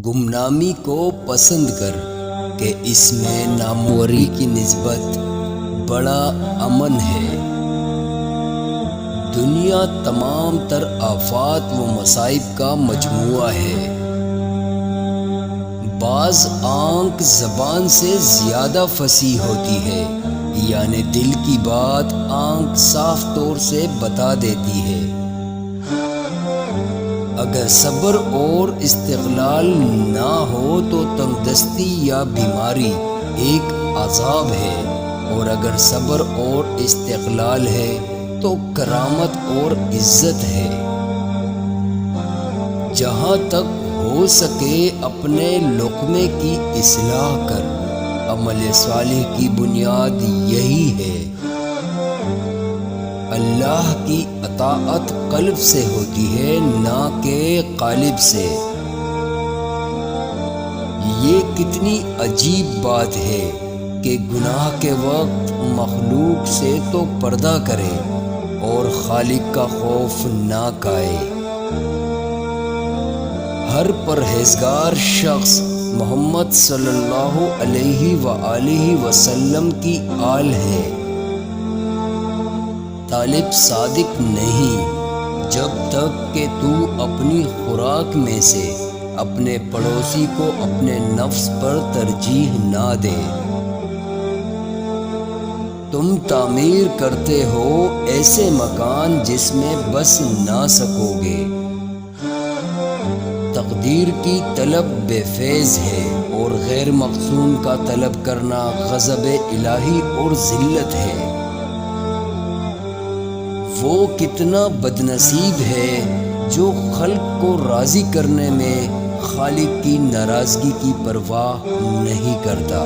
گمنامی کو پسند کر کہ اس میں ناموری کی نسبت بڑا امن ہے۔ دنیا تمام تر آفات و مصائب کا مجموعہ ہے۔ بعض آنکھ زبان سے زیادہ فصیح ہوتی ہے، یعنی دل کی بات آنکھ صاف طور سے بتا دیتی ہے۔ اگر صبر اور استقلال نہ ہو تو تنگدستی یا بیماری ایک عذاب ہے، اور اگر صبر اور استقلال ہے تو کرامت اور عزت ہے۔ جہاں تک ہو سکے اپنے لقمے کی اصلاح کر، عمل صالح کی بنیاد یہی ہے۔ اللہ کی اطاعت قلب سے ہوتی ہے، نہ کہ قالب سے۔ یہ کتنی عجیب بات ہے کہ گناہ کے وقت مخلوق سے تو پردہ کرے اور خالق کا خوف نہ کھائے۔ ہر پرہیزگار شخص محمد صلی اللہ علیہ وآلہ وسلم کی آل ہے۔ طالب صادق نہیں جب تک کہ تو اپنی خوراک میں سے اپنے پڑوسی کو اپنے نفس پر ترجیح نہ دے۔ تم تعمیر کرتے ہو ایسے مکان جس میں بس نہ سکو گے۔ تقدیر کی طلب بے فیض ہے، اور غیر مقصود کا طلب کرنا غضب الہی اور ذلت ہے۔ وہ کتنا بدنصیب ہے جو خلق کو راضی کرنے میں خالق کی ناراضگی کی پرواہ نہیں کرتا۔